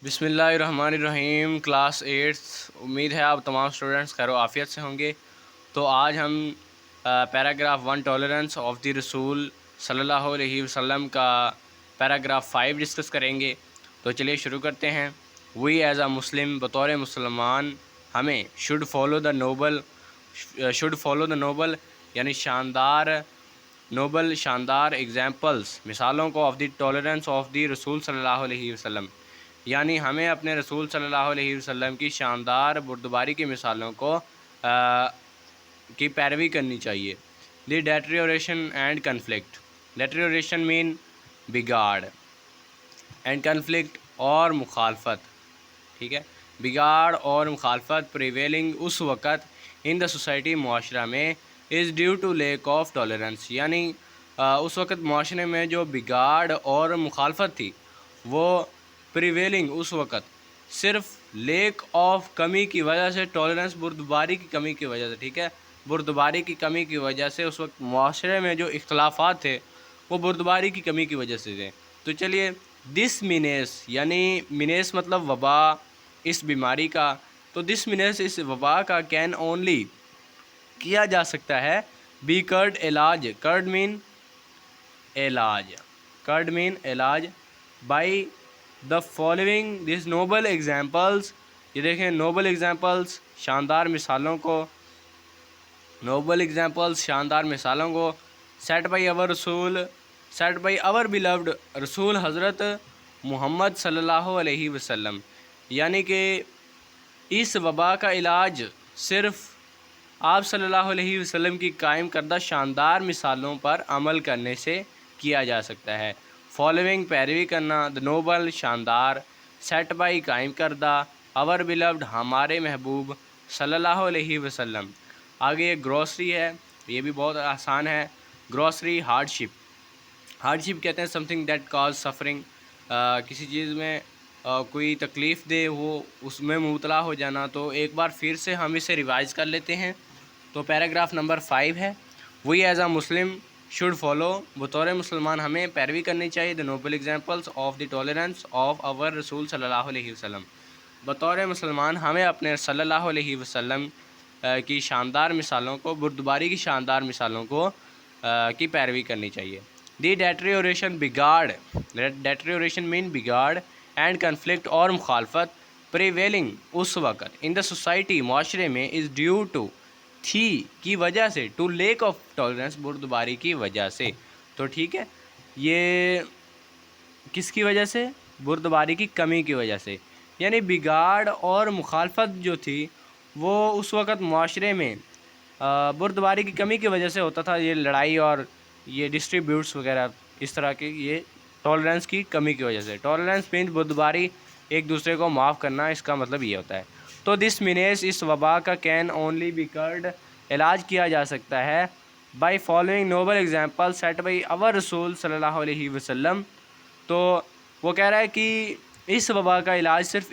بسم اللہ الرحمن الرحیم۔ کلاس 8 امید ہے آپ تمام اسٹوڈنٹس خیر و عافیت سے ہوں گے۔ تو آج ہم پیراگراف 1 ٹالرنس آف دی رسول صلی اللہ علیہ وسلم کا پیراگراف 5 ڈسکس کریں گے۔ تو چلیے شروع کرتے ہیں۔ وی ایز اے مسلم، بطور مسلمان ہمیں شوڈ فالو دا نوبل یعنی شاندار ایگزامپلس، مثالوں کو of the tolerance of the رسول صلی اللہ علیہ وسلم، یعنی ہمیں اپنے رسول صلی اللہ علیہ وسلم کی شاندار بردباری کی مثالوں کی پیروی کرنی چاہیے۔ دی ڈیٹریوریشن اینڈ کنفلکٹ، ڈیٹریوریشن مین بگاڑ، اینڈ کنفلکٹ اور مخالفت، ٹھیک ہے، بگاڑ اور مخالفت پریویلنگ اس وقت ان دا سوسائٹی، معاشرہ میں، is due to lack of tolerance, یعنی اس وقت معاشرے میں جو بگاڑ اور مخالفت تھی وہ پریویلنگ اس وقت صرف لیک آف کمی کی وجہ سے، ٹالرنس بردباری کی کمی کی وجہ سے، ٹھیک ہے، بردباری کی کمی کی وجہ سے اس وقت معاشرے میں جو اختلافات تھے وہ بردباری کی کمی کی وجہ سے تھے۔ تو چلیے، دس مینیس یعنی مینیس مطلب وبا، اس بیماری کا، تو دس مینیس اس وبا کا کین اونلی کیا جا سکتا ہے بی کرڈ علاج، کرڈ مین علاج by the following this Nobel examples, یہ دیکھیں نوبل ایگزامپلس، شاندار مثالوں کو، سیٹ بائی اور بیلوڈ رسول حضرت محمد صلی اللہ علیہ وسلم، یعنی کہ اس وبا کا علاج صرف آپ صلی اللہ علیہ وسلم کی قائم کردہ شاندار مثالوں پر عمل کرنے سے کیا جا سکتا ہے۔ فالوئنگ پیروی کرنا، دا نوبل شاندار، سیٹ بائی قائم کردہ، اور بیلوڈ ہمارے محبوب صلی اللہ علیہ وسلم۔ آگے ایک گروسری ہے، یہ بھی بہت آسان ہے۔ گروسری ہارڈ شپ کہتے ہیں some thing that cause suffering, کسی چیز میں کوئی تکلیف دے وہ اس میں مبتلا ہو جانا۔ تو ایک بار پھر سے ہم اسے ریوائز کر لیتے ہیں۔ تو پیراگراف نمبر 5 ہے، we as a Muslim should follow, بطور مسلمان ہمیں پیروی کرنی چاہیے، the noble examples of the tolerance of our رسول صلی اللہ علیہ وسلم، بطور مسلمان ہمیں اپنے صلی اللہ علیہ وسلم کی شاندار مثالوں کو، بردباری کی شاندار مثالوں کو کی پیروی کرنی چاہیے۔ دی ڈیٹریوریشن مین بگاڑ اینڈ کنفلکٹ اور مخالفت پریویلنگ اس وقت ان دا سوسائٹی، معاشرے میں، از ڈیو ٹو تھی کی وجہ سے، ٹو لیک آف ٹالرنس بردباری کی وجہ سے۔ تو ٹھیک ہے، یہ کس کی وجہ سے؟ بردباری کی کمی کی وجہ سے، یعنی بگاڑ اور مخالفت جو تھی وہ اس وقت معاشرے میں بردباری کی کمی کی وجہ سے ہوتا تھا، یہ لڑائی اور یہ ڈسٹریبیوٹس وغیرہ اس طرح کے، یہ ٹالرنس کی کمی کی وجہ سے۔ ٹالرنس مینس بردباری، ایک دوسرے کو معاف کرنا، اس کا مطلب یہ ہوتا ہے۔ تو دس مینیس اس وبا کا کین اونلی بی کرڈ علاج کیا جا سکتا ہے by following noble example set by our رسول صلی اللہ علیہ وسلم۔ تو وہ کہہ رہا ہے کہ اس وبا کا علاج صرف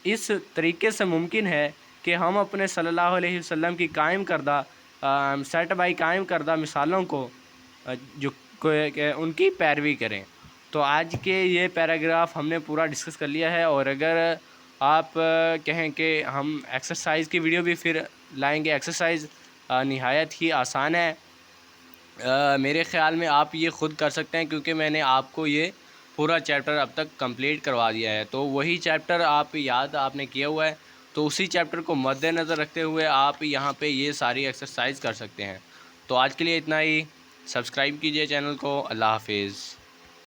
اس طریقے سے ممکن ہے کہ ہم اپنے صلی اللہ علیہ وسلم کی قائم کردہ سیٹ بائی قائم کردہ مثالوں کو کہ ان کی پیروی کریں۔ تو آج کے یہ پیراگراف ہم نے پورا ڈسکس کر لیا ہے، اور اگر آپ کہیں کہ ہم ایکسرسائز کی ویڈیو بھی پھر لائیں گے، ایکسرسائز نہایت ہی آسان ہے، میرے خیال میں آپ یہ خود کر سکتے ہیں، کیونکہ میں نے آپ کو یہ پورا چیپٹر اب تک کمپلیٹ کروا دیا ہے۔ تو وہی چیپٹر آپ نے کیا ہوا ہے، تو اسی چیپٹر کو مد نظر رکھتے ہوئے آپ یہاں پہ یہ ساری ایکسرسائز کر سکتے ہیں۔ تو آج کے لیے اتنا ہی، سبسکرائب کیجئے چینل کو۔ اللہ حافظ۔